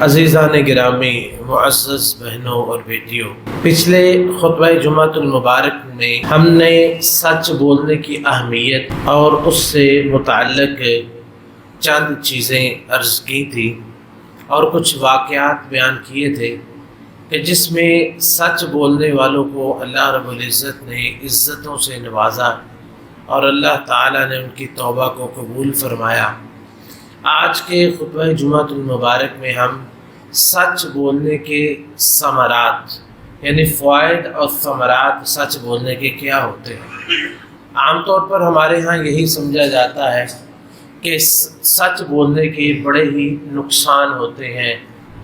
عزیزان گرامی، معزز بہنوں اور بیٹیوں، پچھلے خطبہ جمعۃ المبارک میں ہم نے سچ بولنے کی اہمیت اور اس سے متعلق چند چیزیں عرض کی تھی اور کچھ واقعات بیان کیے تھے کہ جس میں سچ بولنے والوں کو اللہ رب العزت نے عزتوں سے نوازا اور اللہ تعالیٰ نے ان کی توبہ کو قبول فرمایا۔ آج کے خطبہ جمعۃ المبارک میں ہم سچ بولنے کے ثمرات یعنی فوائد اور ثمرات سچ بولنے کے کیا ہوتے ہیں۔ عام طور پر ہمارے ہاں یہی سمجھا جاتا ہے کہ سچ بولنے کے بڑے ہی نقصان ہوتے ہیں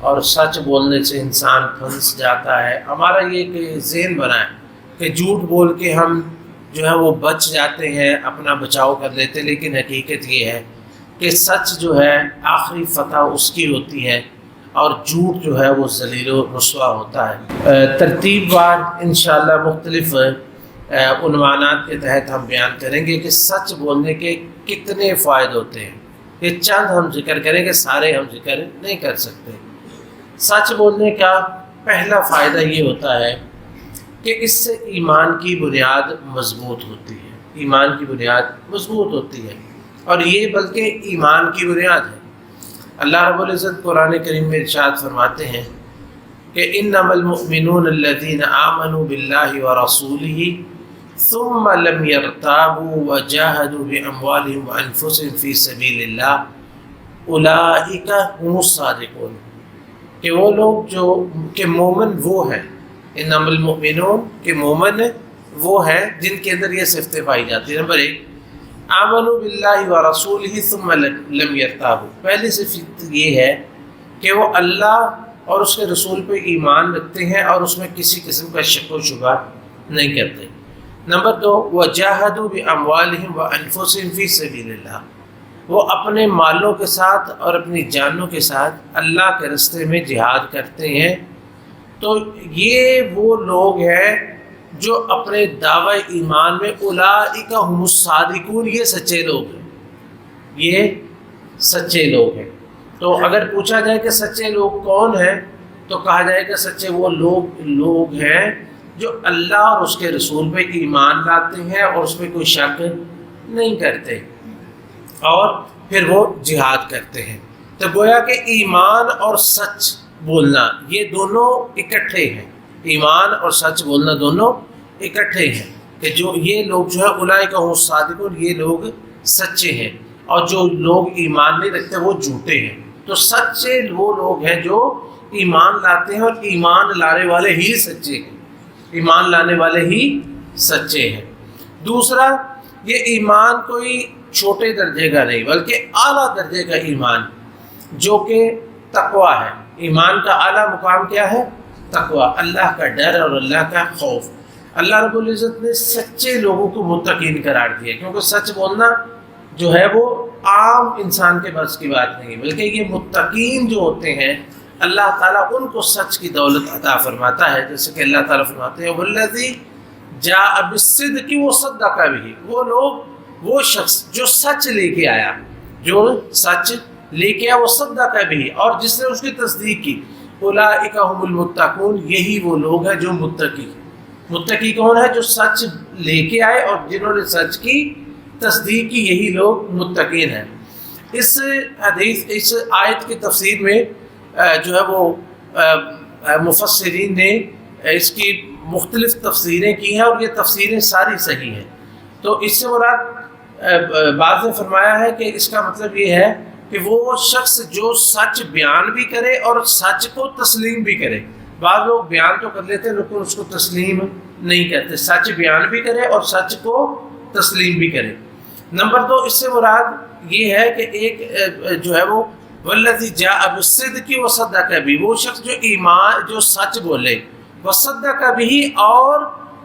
اور سچ بولنے سے انسان پھنس جاتا ہے۔ ہمارا یہ کہ ذہن بنا ہے کہ جھوٹ بول کے ہم جو ہے وہ بچ جاتے ہیں، اپنا بچاؤ کر لیتے، لیکن حقیقت یہ ہے کہ سچ جو ہے آخری فتح اس کی ہوتی ہے اور جھوٹ جو ہے وہ ذلیل و رسوا ہوتا ہے۔ ترتیب وار انشاءاللہ مختلف عنوانات کے تحت ہم بیان کریں گے کہ سچ بولنے کے کتنے فائدے ہوتے ہیں۔ یہ چند ہم ذکر کریں گے، سارے ہم ذکر نہیں کر سکتے۔ سچ بولنے کا پہلا فائدہ یہ ہوتا ہے کہ اس سے ایمان کی بنیاد مضبوط ہوتی ہے۔ ایمان کی بنیاد مضبوط ہوتی ہے اور یہ بلکہ ایمان کی بنیاد ہے۔ اللہ رب العزت قرآن کریم میں ارشاد فرماتے ہیں کہ انما المؤمنون الذین آمنوا باللہ ورسولہ ثم لم يرتابوا وجاہدوا باموالہم وانفسہم فی سبیل اللہ اولئک هم الصادقون، کہ وہ لوگ جو کہ مومن وہ ہیں، انما المؤمنون کہ مومن وہ ہیں جن کے اندر یہ صفتیں پائی جاتی ہیں۔ نمبر 1، آمنوا باللہ ورسولہ ثم لم یرتابوا، پہلی صفت یہ ہے کہ وہ اللہ اور اس کے رسول پہ ایمان رکھتے ہیں اور اس میں کسی قسم کا شک و شبہ نہیں کرتے۔ نمبر 2، وجاہدوا باموالہم وانفسہم فی سبیل اللہ، وہ اپنے مالوں کے ساتھ اور اپنی جانوں کے ساتھ اللہ کے راستے میں جہاد کرتے ہیں۔ تو یہ وہ لوگ ہیں جو اپنے دعوی ایمان میں اولئک هم الصادقون، یہ سچے لوگ ہیں، یہ سچے لوگ ہیں۔ تو اگر پوچھا جائے کہ سچے لوگ کون ہیں تو کہا جائے کہ سچے وہ لوگ ہیں جو اللہ اور اس کے رسول پہ ایمان لاتے ہیں اور اس میں کوئی شک نہیں کرتے اور پھر وہ جہاد کرتے ہیں۔ تو گویا کہ ایمان اور سچ بولنا یہ دونوں اکٹھے ہیں، ایمان اور سچ بولنا دونوں اکٹھے ہیں کہ جو یہ لوگ جو ہے اولئک هم الصادقون، یہ لوگ سچے ہیں، اور جو لوگ ایمان نہیں رکھتے وہ جھوٹے ہیں۔ تو سچے وہ لوگ ہیں جو ایمان لاتے ہیں اور ایمان لانے والے ہی سچے ہیں، ایمان لانے والے ہی سچے ہیں۔ دوسرا، یہ ایمان کوئی چھوٹے درجے کا نہیں بلکہ اعلیٰ درجے کا ایمان جو کہ تقویٰ ہے۔ ایمان کا اعلیٰ مقام کیا ہے؟ تقویٰ، اللہ کا ڈر اور اللہ کا خوف۔ اللہ رب العزت نے سچے لوگوں کو متقین قرار دیا، کیونکہ سچ بولنا جو ہے وہ عام انسان کے بس کی بات نہیں، بلکہ یہ متقین جو ہوتے ہیں اللہ تعالیٰ ان کو سچ کی دولت عطا فرماتا ہے۔ جیسے کہ اللہ تعالیٰ فرماتے ہیں والذی جاء بالصدق وصدق بہ، وہ لوگ، وہ شخص جو سچ لے کے آیا، جو سچ لے کے آیا، وہ صدق بھی، اور جس نے اس کی تصدیق کی، اولئک هم المتقون، یہی وہ لوگ ہیں جو متقی۔ متقی کون ہے؟ جو سچ لے کے آئے اور جنہوں نے سچ کی تصدیق کی، یہی لوگ متقین ہیں۔ اس حدیث، اس آیت کی تفسیر میں جو ہے وہ مفسرین نے اس کی مختلف تفسیریں کی ہیں اور یہ تفسیریں ساری صحیح ہیں۔ تو اس سے مراد بعض نے فرمایا ہے کہ اس کا مطلب یہ ہے کہ وہ شخص جو سچ بیان بھی کرے اور سچ کو تسلیم بھی کرے۔ بعض لوگ بیان تو کر لیتے ہیں لیکن اس کو تسلیم نہیں کرتے، سچ بیان بھی کرے اور سچ کو تسلیم بھی کرے۔ نمبر 2، اس سے مراد یہ ہے کہ ایک جو ہے وہ والذی جاء بالصدق وصدق بہ، وہ شخص جو ایمان، جو سچ بولے، وصدق بہ، اور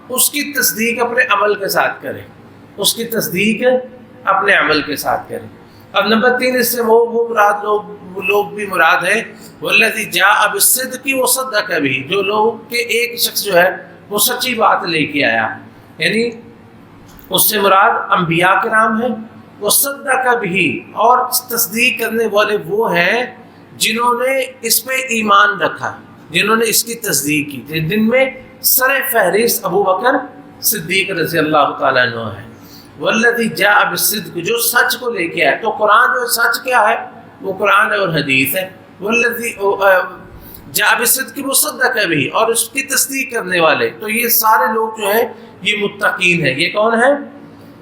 اس کی تصدیق اپنے عمل کے ساتھ کرے، اس کی تصدیق اپنے عمل کے ساتھ کرے۔ اب نمبر 3، اس سے وہ لوگ بھی مراد ہے والذی جاء بالصدق وصدق بہ، جو لوگ کہ ایک شخص جو ہے وہ سچی بات لے کے آیا، یعنی اس سے مراد انبیاء کرام ہیں، وصدق بہ، اور تصدیق کرنے والے وہ ہیں جنہوں نے اس پہ ایمان رکھا، جنہوں نے اس کی تصدیق کی تھی، جن میں سر فہرست ابو بکر صدیق رضی اللہ تعالیٰ عنہ ہے۔ والذی جاء بالصدق، جو سچ کو لے کے آئے، تو قرآن جو سچ کیا ہے وہ قرآن اور حدیث ہے۔ والذی جاء بالصدق مصدق بھی، اور اس کی تصدیق کرنے والے، تو یہ سارے لوگ جو ہیں یہ متقین ہیں۔ یہ کون ہے؟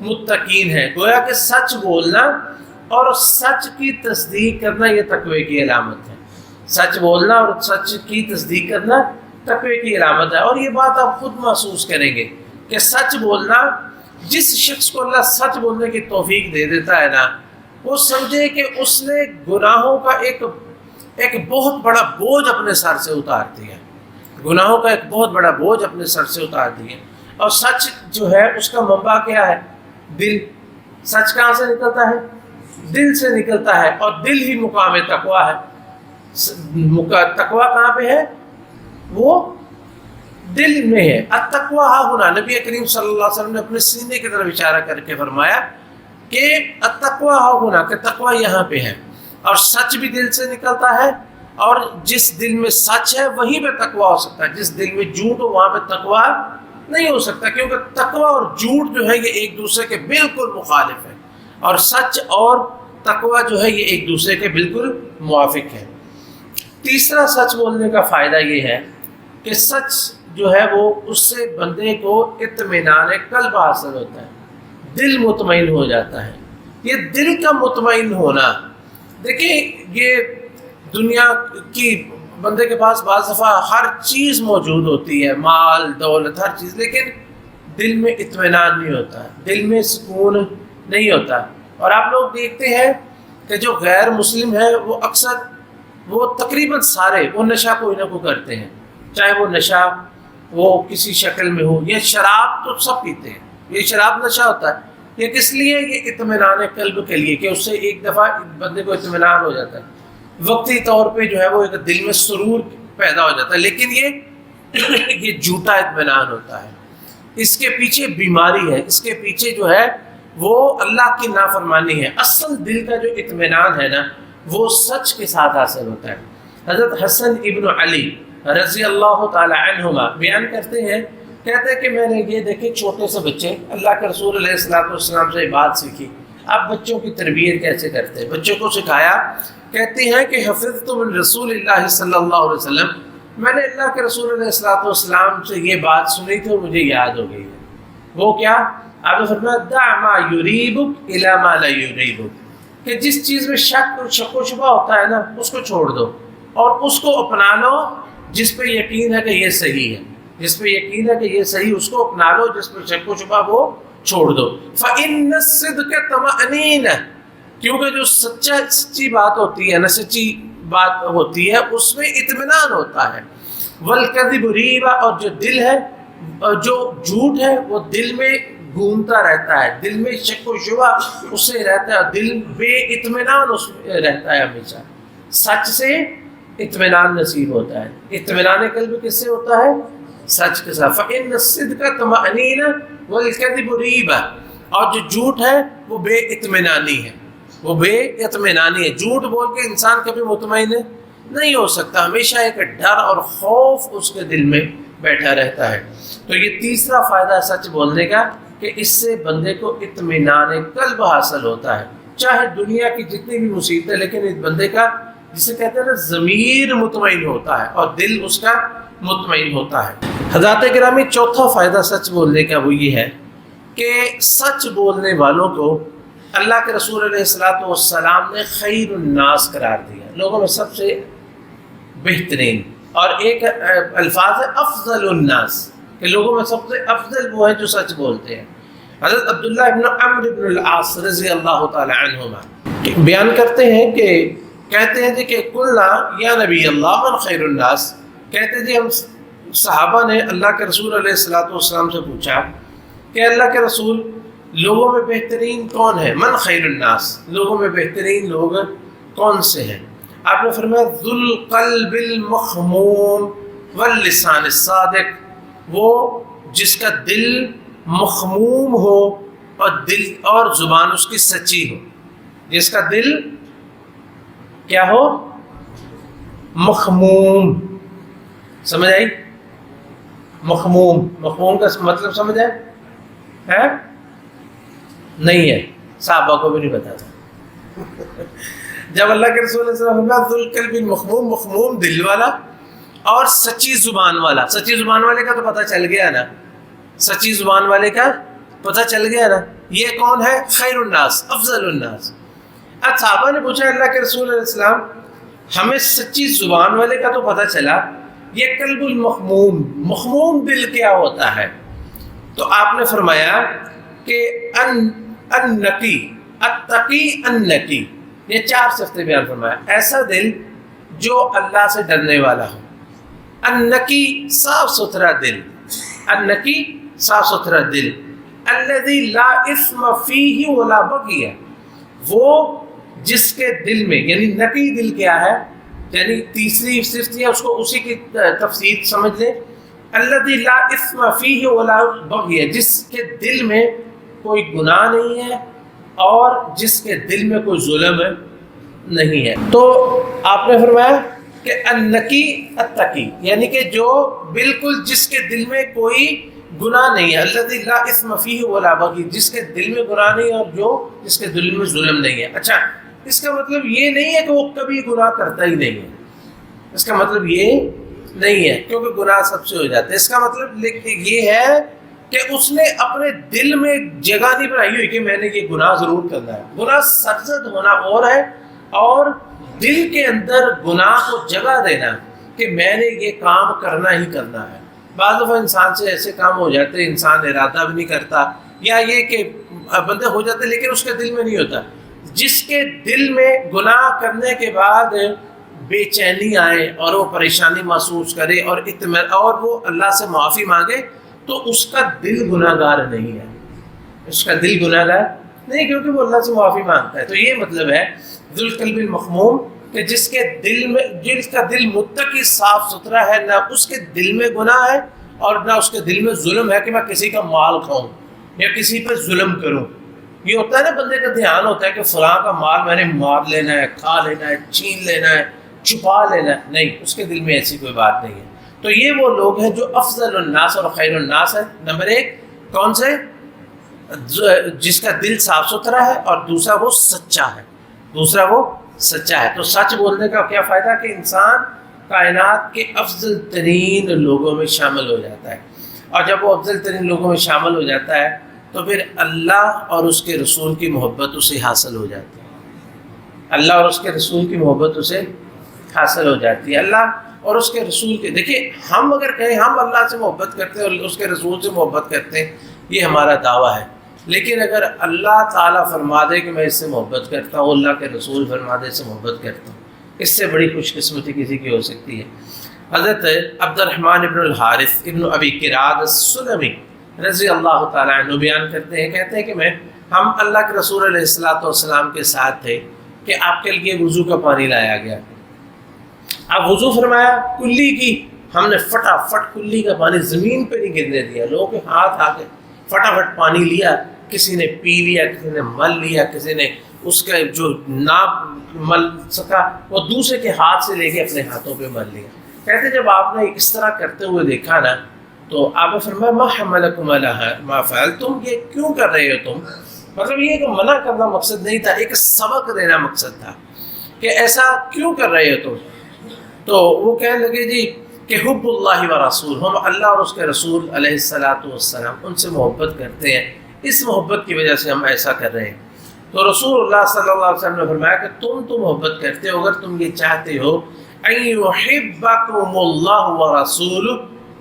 متقین ہے۔ گویا کہ سچ بولنا اور سچ کی تصدیق کرنا یہ تقوی کی علامت ہے۔ سچ بولنا اور سچ کی تصدیق کرنا تقوی کی علامت ہے۔ اور یہ بات آپ خود محسوس کریں گے کہ سچ بولنا، جس شخص کو اللہ سچ بولنے کی توفیق دے دیتا ہے نا، وہ سمجھے کہ اس نے گناہوں کا ایک بہت بڑا بوجھ اپنے سر سے اتار دیا، گناہوں کا ایک بہت بڑا بوجھ اپنے سر سے اتار دیا۔ اور سچ جو ہے اس کا منبع کیا ہے؟ دل۔ سچ کہاں سے نکلتا ہے؟ دل سے نکلتا ہے، اور دل ہی مقام تقویٰ ہے۔ تقویٰ کہاں پہ ہے؟ وہ دل میں ہے۔ التقویٰ ہاں ہونا، نبی کریم صلی اللہ علیہ وسلم نے اپنے سینے کی طرف اشارہ کر کے فرمایا کہ التقویٰ ہاں ہونا، کہ تقویٰ یہاں پہ ہے۔ اور سچ بھی دل سے نکلتا ہے، اور جس دل میں سچ ہے وہیں پہ تقویٰ ہو سکتا ہے۔ جس دل میں جھوٹ ہو وہاں پہ تقویٰ نہیں ہو سکتا، کیونکہ تقویٰ اور جھوٹ جو ہے یہ ایک دوسرے کے بالکل مخالف ہے، اور سچ اور تقویٰ جو ہے یہ ایک دوسرے کے بالکل موافق ہے۔ تیسرا سچ بولنے کا فائدہ یہ ہے کہ سچ جو ہے وہ اس سے بندے کو اطمینان قلب حاصل ہوتا ہے، دل مطمئن ہو جاتا ہے۔ یہ دل کا مطمئن ہونا، دیکھیں یہ دنیا کی بندے کے پاس بعض دفعہ ہر چیز موجود ہوتی ہے، مال دولت ہر چیز، لیکن دل میں اطمینان نہیں ہوتا، دل میں سکون نہیں ہوتا۔ اور آپ لوگ دیکھتے ہیں کہ جو غیر مسلم ہے وہ اکثر، وہ تقریباً سارے وہ نشہ کوئی نہ کوئی کرتے ہیں، چاہے وہ نشہ وہ کسی شکل میں ہو۔ یہ شراب تو سب پیتے ہیں، یہ شراب نشہ ہوتا ہے۔ یہ کس لیے؟ یہ اطمینان قلب کے لیے، کہ اس سے ایک دفعہ بندے کو اطمینان ہو جاتا ہے، وقتی طور پہ جو ہے وہ ایک دل میں سرور پیدا ہو جاتا ہے، لیکن یہ جھوٹا اطمینان ہوتا ہے۔ اس کے پیچھے بیماری ہے، اس کے پیچھے جو ہے وہ اللہ کی نافرمانی ہے۔ اصل دل کا جو اطمینان ہے نا وہ سچ کے ساتھ حاصل ہوتا ہے۔ حضرت حسن ابن علی رضی اللہ تعالی عنہما بیان کرتے ہیں، کہتے ہیں کہ میں نے یہ دیکھے چھوٹے سے بچے اللہ کے رسول علیہ الصلوۃ والسلام سے بات سیکھی۔ اب بچوں کی تربیت کیسے کرتے ہیں؟ بچوں کو سکھایا، کہتے ہیں کہ حفظت من رسول اللہ صلی اللہ علیہ وسلم، میں نے اللہ کے رسول علیہ الصلوۃ والسلام سے یہ بات سنی تھی اور مجھے یاد ہو گئی ہے۔ وہ کیا؟ آپ نے فرمایا دع ما یریبک الی ما لا یریبک، کہ جس چیز میں شک و شبہ ہوتا ہے نا اس کو چھوڑ دو، اور اس کو اپنا لو جس پہ یقین ہے کہ یہ صحیح ہے، جس پہ یقین ہے کہ یہ صحیح اس کو اپنا لو، جس پہ شک و شبہ وہ چھوڑ دو۔ فإن الصدق طمأنینہ، کیونکہ جو سچی بات ہوتی ہے نا، سچی بات ہوتی ہے اس میں اطمینان ہوتا ہے۔ والکذب ریبہ، اور جو دل ہے، جو جھوٹ ہے وہ دل میں گھومتا رہتا ہے، دل میں شک و شبہ اس سے رہتا ہے، دل بے اطمینان اس میں رہتا ہے ہمیشہ۔ سچ سے اطمینان نصیب ہوتا ہے۔ اطمینان قلب کس سے ہوتا ہے؟ سچ کے ساتھ۔ فإن الصدق طمأنینہ والکذب ریبہ، اور جو جھوٹ ہے وہ بے اطمینانی ہے، وہ بے اطمینانی ہے۔ جھوٹ بول کے انسان کبھی مطمئن نہیں ہو سکتا، ہمیشہ ایک ڈر اور خوف اس کے دل میں بیٹھا رہتا ہے۔ تو یہ تیسرا فائدہ سچ بولنے کا کہ اس سے بندے کو اطمینان قلب حاصل ہوتا ہے، چاہے دنیا کی جتنی بھی مصیبتیں، لیکن اس بندے کا جسے کہتے ہیں نا ضمیر مطمئن ہوتا ہے اور دل اس کا مطمئن ہوتا ہے۔ حضرات گرامی، چوتھا فائدہ سچ بولنے کا وہ یہ ہے کہ سچ بولنے والوں کو اللہ کے رسول علیہ الصلوۃ والسلام نے خیر الناس قرار دیا، لوگوں میں سب سے بہترین، اور ایک الفاظ ہے افضل الناس، کہ لوگوں میں سب سے افضل وہ ہیں جو سچ بولتے ہیں۔ حضرت عبداللہ ابن عمرو ابن العاص رضی اللہ تعالی عنہما بیان کرتے ہیں کہ کہتے ہیں جی کہ قلنا یا نبی اللہ من خیر الناس، کہتے ہیں جی ہم صحابہ نے اللہ کے رسول علیہ الصلوۃ والسلام سے پوچھا کہ اللہ کے رسول لوگوں میں بہترین کون ہے؟ من خیر الناس، لوگوں میں بہترین لوگ کون سے ہیں؟ آپ نے فرمایا ذو القلب المخموم واللسان الصادق، وہ جس کا دل مخموم ہو اور زبان اس کی سچی ہو، جس کا دل کیا ہو؟ مخموم، سمجھ آئی؟ مخموم کا مطلب سمجھ آئے؟ ہے نہیں ہے، صحابہ کو بھی نہیں پتا تھا۔ جب اللہ کے رسول صلی اللہ علیہ وسلم ذو القلب المخموم، مخموم دل والا اور سچی زبان والا، سچی زبان والے کا تو پتہ چل گیا نا، سچی زبان والے کا پتہ چل گیا نا، یہ کون ہے؟ خیر الناس، افضل الناس۔ اب صحابہ نے پوچھا اللہ کے رسول علیہ السلام ہمیں سچی زبان والے کا تو پتہ چلا، یہ قلب المخموم، مخموم دل کیا ہوتا ہے؟ تو آپ نے فرمایا کہ النقی، التقی، النقی، یہ 4 صفتیں بیان فرمایا۔ ایسا دل جو اللہ سے ڈرنے والا ہو، النقی صاف ستھرا دل، النقی صاف ستھرا دل، الذی لا اثم فیہ ولا بغی، وہ جس کے دل میں، یعنی نقی دل کیا ہے، یعنی تیسری صفت ہے، اس کو اسی کی تفسیر سمجھ لیں، الذی لا اثم فیہ ولا بغی، جس کے دل میں کوئی گناہ نہیں ہے اور جس کے دل میں کوئی ظلم نہیں ہے۔ تو آپ نے فرمایا کہ النقی التقی، یعنی کہ جو بالکل جس کے دل میں کوئی گناہ نہیں ہے، الذی لا اثم فیہ ولا بغی، جس کے دل میں گناہ نہیں ہے اور جو جس کے دل میں ظلم نہیں ہے۔ اچھا، اس کا مطلب یہ نہیں ہے کہ وہ کبھی گناہ کرتا ہی نہیں ہے، اس کا مطلب یہ نہیں ہے، کیونکہ گناہ سب سے ہو جاتا ہے۔ اس کا مطلب یہ ہے کہ اس نے اپنے دل میں جگہ نہیں بنائی ہوئی کہ میں نے یہ گناہ ضرور کرنا ہے۔ گناہ سرزد ہونا اور ہے، اور دل کے اندر گناہ کو جگہ دینا کہ میں نے یہ کام کرنا ہی کرنا ہے۔ بعض دفعہ انسان سے ایسے کام ہو جاتے ہیں انسان ارادہ بھی نہیں کرتا، یا یہ کہ بندے ہو جاتے لیکن اس کے دل میں نہیں ہوتا۔ جس کے دل میں گناہ کرنے کے بعد بے چینی آئے اور وہ پریشانی محسوس کرے اور اور وہ اللہ سے معافی مانگے، تو اس کا دل گناہ گار نہیں ہے، اس کا دل گناہ گار نہیں، کیونکہ وہ اللہ سے معافی مانگتا ہے۔ تو یہ مطلب ہے ذو القلب المخموم، کہ جس کے دل میں، جس کا دل متقی صاف ستھرا ہے، نہ اس کے دل میں گناہ ہے اور نہ اس کے دل میں ظلم ہے کہ میں کسی کا مال کھاؤں یا کسی پہ ظلم کروں۔ یہ ہوتا ہے نا، بندے کا دھیان ہوتا ہے کہ فلاں کا مال میں نے مار لینا ہے، کھا لینا ہے، چھین لینا ہے، چھپا لینا ہے، نہیں، اس کے دل میں ایسی کوئی بات نہیں ہے۔ تو یہ وہ لوگ ہیں جو افضل الناس اور خیر الناس ہے۔ نمبر 1 کون سے؟ جس کا دل صاف ستھرا ہے، اور دوسرا وہ سچا ہے، دوسرا وہ سچا ہے۔ تو سچ بولنے کا کیا فائدہ کہ انسان کائنات کے افضل ترین لوگوں میں شامل ہو جاتا ہے، اور جب وہ افضل ترین لوگوں میں شامل ہو جاتا ہے تو پھر اللہ اور اس کے رسول کی محبت اسے حاصل ہو جاتی ہے، اللہ اور اس کے رسول کی محبت اسے حاصل ہو جاتی ہے۔ اللہ اور اس کے رسول کے، دیکھیں ہم اگر کہیں ہم اللہ سے محبت کرتے ہیں اور اس کے رسول سے محبت کرتے ہیں، یہ ہمارا دعویٰ ہے، لیکن اگر اللہ تعالیٰ فرما دے کہ میں اس سے محبت کرتا ہوں، اللہ کے رسول فرما دے اس سے محبت کرتا ہوں، اس سے بڑی خوش قسمتی کسی کی ہو سکتی ہے۔ حضرت عبد الرحمن ابن الحارث ابن ابی قراد السلمی رضی اللہ تعالیٰ عنہ بیان کرتے ہیں، کہتے ہیں کہ ہم اللہ کے رسول علیہ السلام کے ساتھ تھے کہ آپ کے لیے وضو کا پانی لایا گیا، آپ وضو فرمایا کلی کی، ہم نے فٹافٹ کلی کا پانی زمین پہ نہیں گرنے دیا، لوگوں کے ہاتھ آ کے فٹافٹ پانی لیا، کسی نے پی لیا، کسی نے مل لیا، کسی نے اس کا جو نہ مل سکا وہ دوسرے کے ہاتھ سے لے کے اپنے ہاتھوں پہ مل لیا۔ کہتے جب آپ نے اس طرح کرتے ہوئے دیکھا نا، تو آپ نے فرمایا ما حملکم علی ما فعلتم، یہ کیوں کر رہے ہو تم؟ مطلب یہ کہ منع کرنا مقصد نہیں تھا، ایک سبق دینا مقصد تھا کہ ایسا کیوں کر رہے ہو تم؟ تو وہ کہنے لگے جی کہ حب اللہ و رسول، ہم اللہ اور اس کے رسول علیہ السلام ان سے محبت کرتے ہیں، اس محبت کی وجہ سے ہم ایسا کر رہے ہیں۔ تو رسول اللہ صلی اللہ علیہ وسلم نے فرمایا کہ تم تو محبت کرتے ہو، اگر تم یہ چاہتے ہو ان یحبکم اللہ ورسولہ،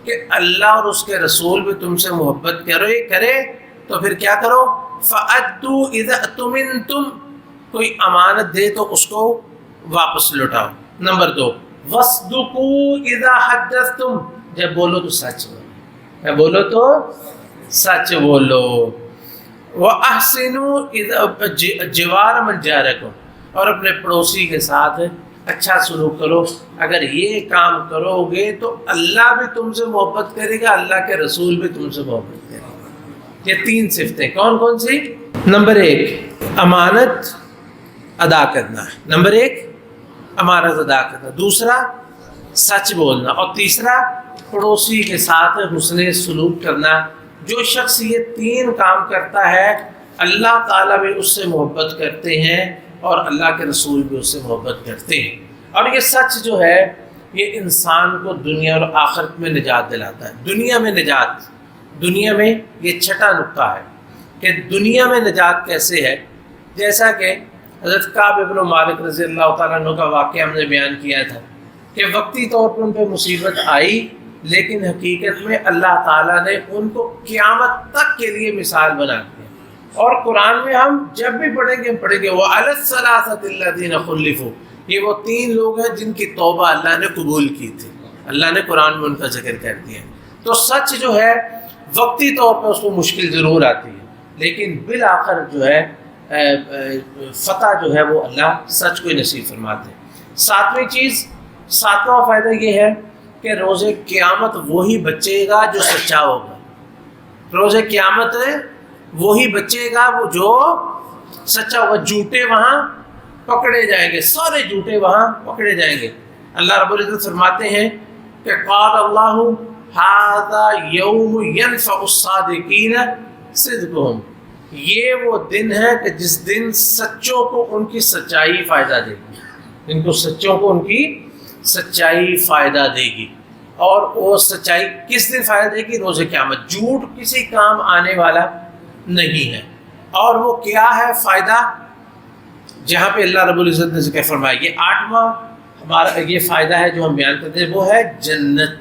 کہ اللہ اور اس کے رسول بھی تم سے محبت کرے تو پھر کیا کرو؟ فأدوا اذا اؤتمنتم، کوئی امانت دے تو اس کو واپس لوٹاؤ۔ نمبر 2 وَاصْدُقُوا إِذَا حَدَّثْتُمْ، جب بولو تو سچ بولو، جب بولو تو سچ بولو۔ وَأَحْسِنُوا إِذَا جِوَارَ مَنْ جَارَكُمْ، اور اپنے پڑوسی کے ساتھ اچھا سلوک کرو۔ اگر یہ کام کرو گے تو اللہ بھی تم سے محبت کرے گا، اللہ کے رسول بھی تم سے محبت کرے گا۔ یہ 3 صفتیں کون کون سی؟ نمبر 1 امانت ادا کرنا ہے، نمبر 1 امانت ادا کرنا، دوسرا سچ بولنا، اور تیسرا پڑوسی کے ساتھ حسن سلوک کرنا۔ جو شخص یہ 3 کام کرتا ہے اللہ تعالیٰ بھی اس سے محبت کرتے ہیں اور اللہ کے رسول بھی اس سے محبت کرتے ہیں۔ اور یہ سچ جو ہے یہ انسان کو دنیا اور آخرت میں نجات دلاتا ہے۔ دنیا میں نجات، دنیا میں یہ چھٹا نقطہ ہے کہ دنیا میں نجات کیسے ہے۔ جیسا کہ حضرت کعب بن مالک رضی اللہ تعالیٰ عنہ کا واقعہ ہم نے بیان کیا تھا کہ وقتی طور پر ان پہ مصیبت آئی، لیکن حقیقت میں اللہ تعالیٰ نے ان کو قیامت تک کے لیے مثال بنا دیا۔ اور قرآن میں ہم جب بھی پڑھیں گے وَعَلَى الثَّلَاثَةِ الَّذِينَ خُلِّفُوا، یہ وہ 3 لوگ ہیں جن کی توبہ اللہ نے قبول کی تھی، اللہ نے قرآن میں ان کا ذکر کر دیا۔ تو سچ جو ہے وقتی طور پر اس کو مشکل ضرور آتی ہے، لیکن بالآخر جو ہے فتح جو ہے وہ اللہ سچ کو ہی نصیب فرماتے ہیں۔ 7واں فائدہ یہ ہے کہ روز قیامت وہی بچے گا جو سچا ہوگا۔ روز قیامت وہی بچے گا وہ جو سچا ہوگا۔ جھوٹے وہاں پکڑے جائیں گے، سارے جھوٹے وہاں پکڑے جائیں گے۔ اللہ رب العزت فرماتے ہیں کہ قال اللہ ھذا یوم ینفع الصادقین صدقہم، یہ وہ دن ہے کہ جس دن سچوں کو ان کی سچائی فائدہ دے گی، ان کو سچوں کو ان کی سچائی فائدہ دے گی۔ اور وہ سچائی کس دن فائدہ دے گی؟ روز قیامت۔ جھوٹ کسی کام آنے والا نہیں ہے۔ اور وہ کیا ہے فائدہ؟ جہاں پہ اللہ رب العزت نے ذکر فرمایا، یہ 8واں ہمارا یہ فائدہ ہے جو ہم بیان کرتے ہیں، وہ ہے جنت۔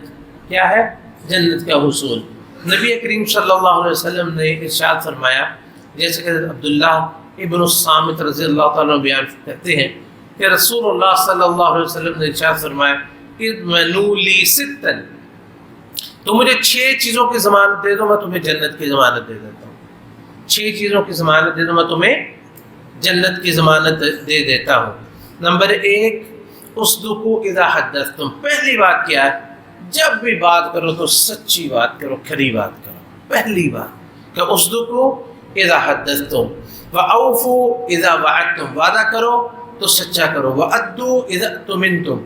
کیا ہے؟ جنت کا حصول۔ نبی کریم صلی اللہ علیہ وسلم نے ارشاد فرمایا، جیسے کہ عبداللہ ابن الصامت رضی اللہ تعالیٰ بیان کرتے ہیں کہ رسول اللہ صلی اللہ علیہ وسلم نے ارشاد فرمایا کہ منو لی ستن، تو مجھے 6 چیزوں کی ضمانت دے دو، میں تمہیں جنت کی ضمانت دے دیتا ہوں۔ 6 چیزوں کی ضمانت دے دو، میں تمہیں جنت کی ضمانت دے دیتا ہوں۔ نمبر 1، اصدقوا اذا حدثتم۔ پہلی بات کیا ہے؟ جب بھی بات کرو تو سچی بات کرو، کھری بات کرو۔ پہلی بات کہ اصدقوا اذا حدثتم واوفوا اذا وعدتم، وعدہ کرو تو سچا کرو، وادوا اذا اؤتمنتم،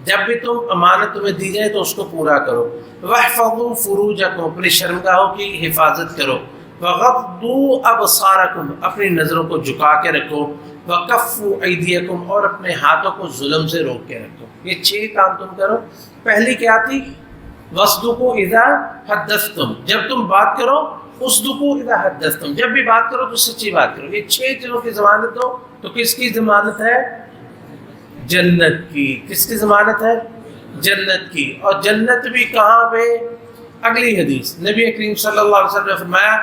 جب بھی تم امانت تمہیں دی جائے تو اس کو پورا کرو، واحفظوا فروجکم، اپنی شرمگاہوں کی حفاظت کرو، وغضوا ابصارکم، اپنی نظروں کو جھکا کے رکھو، وکفوا ایدیکم، اور اپنے ہاتھوں کو ظلم سے روک کے رکھو۔ یہ 6 کام تم کرو۔ پہلی کیا تھی؟ وصدقوا اذا حدثتم، جب تم بات کرو اصدقوا اذا حدثتم، جب بھی بات کرو تو سچی بات کرو۔ یہ 6 چیزوں کی ضمانت دو تو کس کی ضمانت ہے؟ جنت کی۔ کس کی ضمانت ہے؟ جنت کی۔ اور جنت بھی کہاں پہ؟ اگلی حدیث نبی کریم صلی اللہ علیہ وسلم نے فرمایا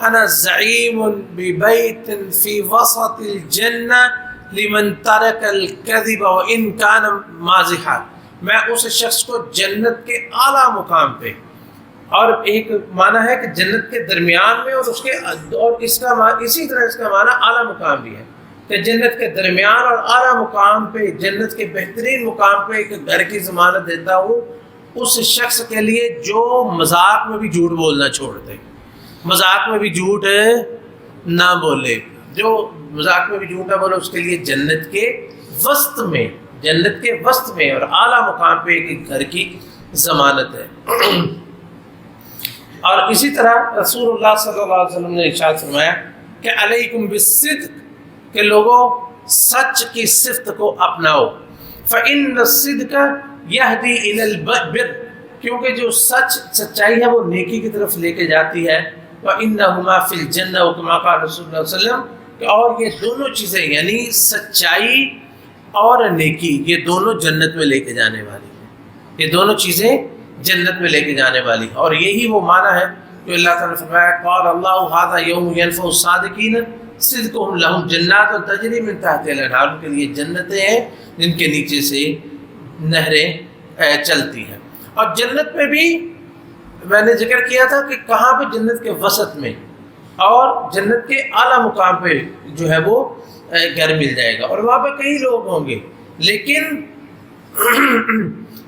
انا زعیم ببیت فی وسط الجنہ لمن ترک الکذب وان کان مازحا، میں اس شخص کو جنت کے اعلیٰ مقام پہ، اور ایک معنی ہے کہ جنت کے درمیان میں، اور اس کے اور اس کا اسی طرح اس کا معنی اعلیٰ مقام بھی ہے کہ جنت کے درمیان اور اعلیٰ مقام پہ، جنت کے بہترین مقام پہ ایک گھر کی ضمانت دیتا ہوں اس شخص کے لیے جو مذاق میں بھی جھوٹ بولنا چھوڑ دے، مذاق میں بھی جھوٹ نہ بولے، جو مذاق میں بھی جھوٹ نہ بولے، اس کے لیے جنت کے وسط میں، جنت کے وسط میں اور اعلیٰ مقام پہ ایک گھر کی ضمانت ہے۔ اور اسی طرح رسول اللہ صلی اللہ علیہ وسلم نے ارشاد فرمایا کہ علیکم بالصدق، کہ لوگوں سچ کی صفت کو اپناؤ، فإن الصدق یہدی الی البر، کیونکہ جو سچائی ہے وہ نیکی کی طرف لے کے جاتی ہے، وإنہما فی الجنہ، وکما قال رسول اللہ صلی اللہ علیہ وسلم، اور یہ دونوں چیزیں یعنی سچائی اور نیکی، یہ دونوں جنت میں لے کے جانے والی ہیں، یہ دونوں چیزیں جنت میں لے کے جانے والی، اور یہی وہ معنی ہے جو اللہ تعالیٰ نے فرمایا قال اللہ ھذا یوم ینفع الصادقین صدقہم لہم جنات تجری من تحتہا الانہار، ان کے لیے جنتیں ہیں جن کے نیچے سے نہریں چلتی ہیں۔ اور جنت میں بھی میں نے ذکر کیا تھا کہ کہاں پہ؟ جنت کے وسط میں، اور جنت کے اعلیٰ مقام پہ جو ہے وہ گھر مل جائے گا، اور وہاں پہ کئی لوگ ہوں گے، لیکن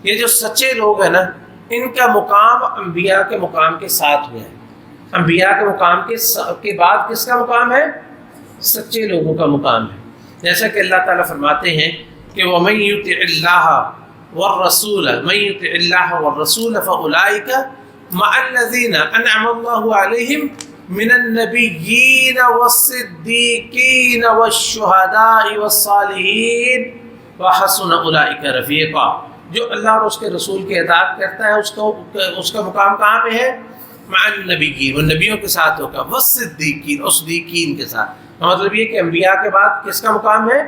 یہ جو سچے لوگ ہیں نا، ان کا مقام انبیاء کے مقام کے ساتھ میں ہے۔ انبیاء کے مقام کے بعد کس کا مقام ہے؟ سچے لوگوں کا مقام ہے۔ جیسا کہ اللہ تعالیٰ فرماتے ہیں کہ وَمَن يُطِعِ اللَّهَ والرسول من يطع الله والرسول فأولئك مع الذين أنعم الله عليهم من النبيين والصديقين والشهداء والصالحين وحسن أولئك رفيقا. جو اللہ اور اس کے رسول کی اطاعت کرتا ہے اس کا مقام کہاں پہ ہے؟ مع النبیین، وہ نبیوں کے ساتھ ہوگا، والصدیقین اور صدیقین کے ساتھ. مطلب یہ کہ انبیاء کے بعد کس کا مقام ہے؟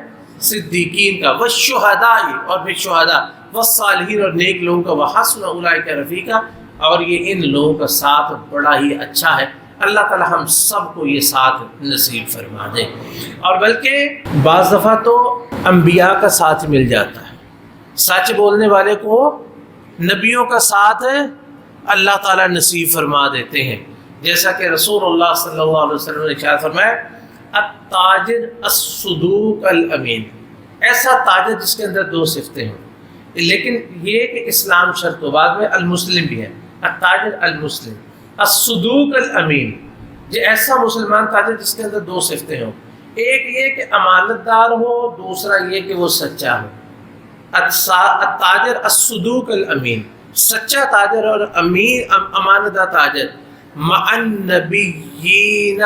صدیقین کا. والشہداء اور پھر شہداء، والصالحین اور نیک لوگوں کا. وحسن اولئک رفیقا، اور یہ ان لوگوں کا ساتھ بڑا ہی اچھا ہے. اللہ تعالی ہم سب کو یہ ساتھ نصیب فرما دے. اور بلکہ بعض دفعہ تو انبیاء کا ساتھ مل جاتا ہے، سچ بولنے والے کو نبیوں کا ساتھ اللہ تعالیٰ نصیب فرما دیتے ہیں. جیسا کہ رسول اللہ صلی اللہ علیہ وسلم نے ارشاد فرمایا التاجر الصدوق الامین، ایسا تاجر جس کے اندر دو صفتیں ہوں. لیکن یہ کہ اسلام شرط و بعد میں المسلم بھی ہے. التاجر المسلم، الصدوق الامین، یہ ایسا مسلمان تاجر جس کے اندر دو صفتیں ہوں. ایک یہ کہ امانت دار ہو، دوسرا یہ کہ وہ سچا ہو. التاجر الصدوق الامین، سچا تاجر اور امین امانت دار تاجر. مع النبیین،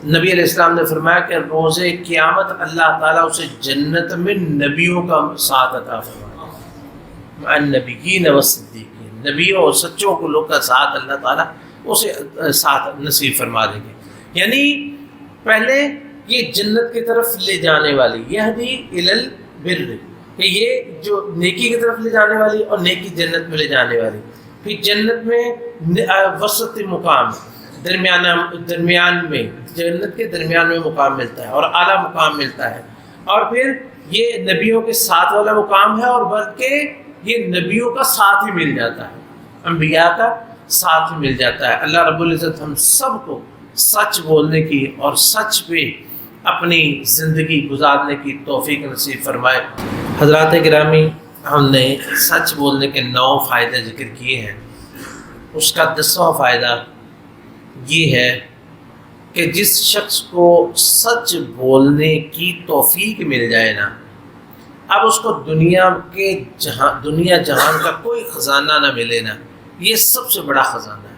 نبی علیہ السلام نے فرمایا کہ روز قیامت اللہ تعالیٰ اسے جنت میں نبیوں کا ساتھ عطا فرمائے. مع النبیین والصدیقین، نبیوں اور سچوں کو لوگ کا ساتھ اللہ تعالیٰ اسے ساتھ نصیب فرما دیں گے. یعنی پہلے یہ جنت کی طرف لے جانے والی، یہدی الی البر، کہ یہ جو نیکی کی طرف لے جانے والی اور نیکی جنت میں لے جانے والی. پھر جنت میں وسط مقام، درمیان میں، جنت کے درمیان میں مقام ملتا ہے اور اعلیٰ مقام ملتا ہے. اور پھر یہ نبیوں کے ساتھ والا مقام ہے، اور بلکہ یہ نبیوں کا ساتھ ہی مل جاتا ہے، انبیاء کا ساتھ ہی مل جاتا ہے. اللہ رب العزت ہم سب کو سچ بولنے کی اور سچ پہ اپنی زندگی گزارنے کی توفیق نصیب فرمائے. حضرات گرامی، ہم نے سچ بولنے کے 9 فائدے ذکر کیے ہیں. اس کا 10واں فائدہ یہ ہے کہ جس شخص کو سچ بولنے کی توفیق مل جائے نا، اب اس کو دنیا جہان کا کوئی خزانہ نہ ملے نا، یہ سب سے بڑا خزانہ ہے.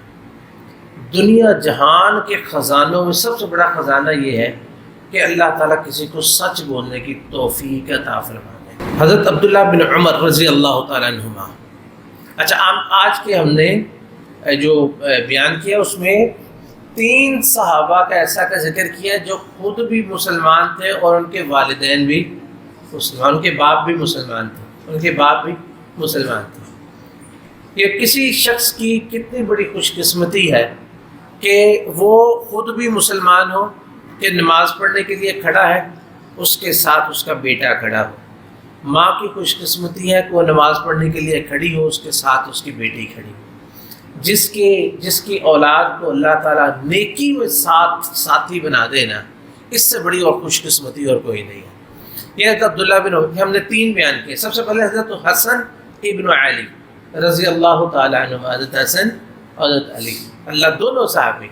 دنیا جہان کے خزانوں میں سب سے بڑا خزانہ یہ ہے کہ اللہ تعالیٰ کسی کو سچ بولنے کی توفیق عطا فرما دے. حضرت عبداللہ بن عمر رضی اللہ تعالیٰ عنہما، اچھا آج کے ہم نے جو بیان کیا اس میں 3 صحابہ کا ایسا کا ذکر کیا جو خود بھی مسلمان تھے اور ان کے والدین بھی مسلمان، ان کے باپ بھی مسلمان تھے. یہ کسی شخص کی کتنی بڑی خوش قسمتی ہے کہ وہ خود بھی مسلمان ہو، کہ نماز پڑھنے کے لیے کھڑا ہے، اس کے ساتھ اس کا بیٹا کھڑا ہو. ماں کی خوش قسمتی ہے کہ وہ نماز پڑھنے کے لیے کھڑی ہو، اس کے ساتھ اس کی بیٹی کھڑی ہو. جس کی اولاد کو اللہ تعالیٰ نیکی میں ساتھی بنا دینا، اس سے بڑی اور خوش قسمتی اور کوئی نہیں ہے. یہ حضرت عبداللہ بن عمر، ہم نے 3 بیان کیے. سب سے پہلے حضرت حسن ابن علی رضی اللہ تعالیٰ عنہ، حضرت حسن اور حضرت علی، اللہ دونوں صحابی.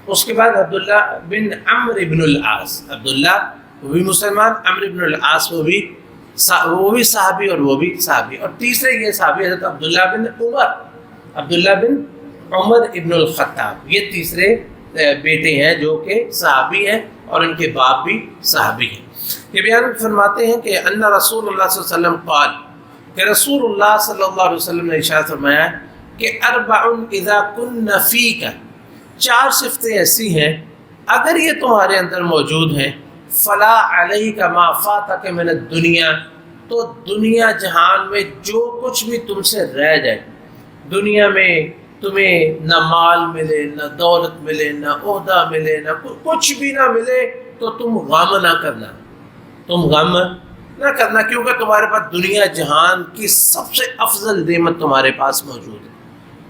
اس کے بعد عبداللہ بن عمرو بن العاص، عبداللہ وہ بھی مسلمان، عمرو بن العاص وہ بھی صحابی اور وہ بھی صحابی. اور تیسرے یہ صحابی حضرت عبداللہ بن عمر ابن الخطاب، یہ تیسرے بیٹے ہیں جو کہ صحابی ہیں اور ان کے باپ بھی صحابی ہیں. یہ بیان فرماتے ہیں کہ ان رسول اللہ صلی اللہ علیہ وسلم قال، کہ رسول اللہ صلی اللہ علیہ وسلم نے ارشاد فرمایا کہ 4 اذا کن فیک، 4 صفتیں ایسی ہیں اگر یہ تمہارے اندر موجود ہیں، فلا علیک ما فاتک من الدنیا، تو دنیا جہان میں جو کچھ بھی تم سے رہ جائے، دنیا میں تمہیں نہ مال ملے، نہ دولت ملے، نہ عہدہ ملے، نہ کچھ بھی نہ ملے، تو تم غم نہ کرنا، کیونکہ تمہارے پاس دنیا جہان کی سب سے افضل نعمت تمہارے پاس موجود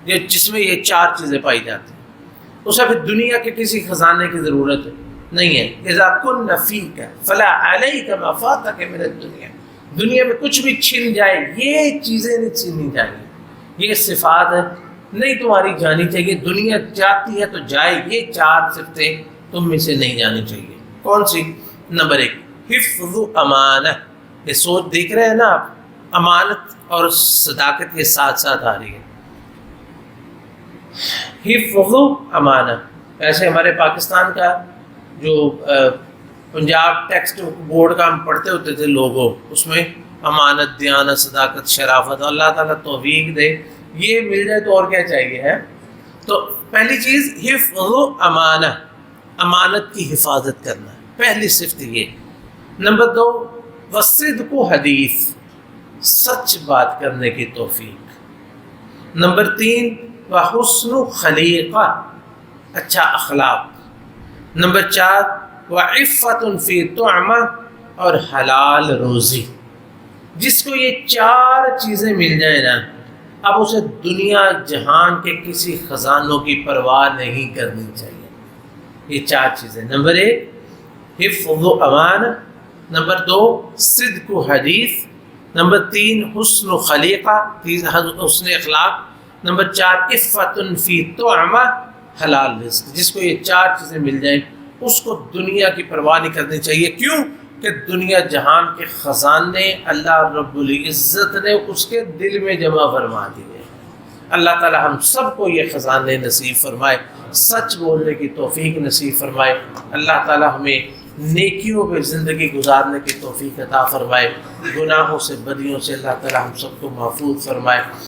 ہے، جس میں یہ 4 چیزیں پائی جاتی ہیں. اسے پھر دنیا کے کسی خزانے کی ضرورت نہیں ہے. اذا کن فیک فلا علیک ما فاتک من الدنیا، دنیا میں کچھ بھی چھن جائے، یہ چیزیں نہیں چھننی چاہیے، یہ صفات نہیں تمہاری جانی چاہیے. دنیا جاتی ہے تو جائے، یہ 4 صفتیں تم میں سے نہیں جانی چاہیے. کون سی؟ نمبر 1 حفظ امانہ. یہ سوچ دیکھ رہے ہیں نا آپ، امانت اور صداقت کے ساتھ ساتھ آ رہی ہے. حفظ امانہ، ایسے ہمارے پاکستان کا جو پنجاب ٹیکسٹ بورڈ کا ہم پڑھتے ہوتے تھے لوگوں، اس میں امانت، دیانت، صداقت، شرافت، اللہ تعالیٰ توفیق دے، یہ مل جائے تو اور کیا چاہیے ہے. تو پہلی چیز حفظ امانہ، امانت کی حفاظت کرنا، پہلی صفت یہ. نمبر 2 والصدق حدیث، سچ بات کرنے کی توفیق. نمبر 3 وحسن خلیقہ، اچھا اخلاق. نمبر 4 وعفت فی طعمہ، اور حلال روزی. جس کو یہ 4 چیزیں مل جائیں نا، اب اسے دنیا جہان کے کسی خزانوں کی پرواہ نہیں کرنی چاہیے. یہ 4 چیزیں، نمبر 1 حفظ امانہ، نمبر 2 صدق حدیث، نمبر 3 حسن خلیقہ، حسن اخلاق، نمبر 4 عفت فی طعمہ، حلال رزق. جس کو یہ 4 چیزیں مل جائیں اس کو دنیا کی پرواہ نہیں کرنی چاہیے. کیوں کہ دنیا جہان کے خزانے اللہ رب العزت نے اس کے دل میں جمع فرما دیے. اللہ تعالی ہم سب کو یہ خزانے نصیب فرمائے، سچ بولنے کی توفیق نصیب فرمائے. اللہ تعالی ہمیں نیکیوں پہ زندگی گزارنے کی توفیق عطا فرمائے. گناہوں سے، بدیوں سے اللہ تعالی ہم سب کو محفوظ فرمائے.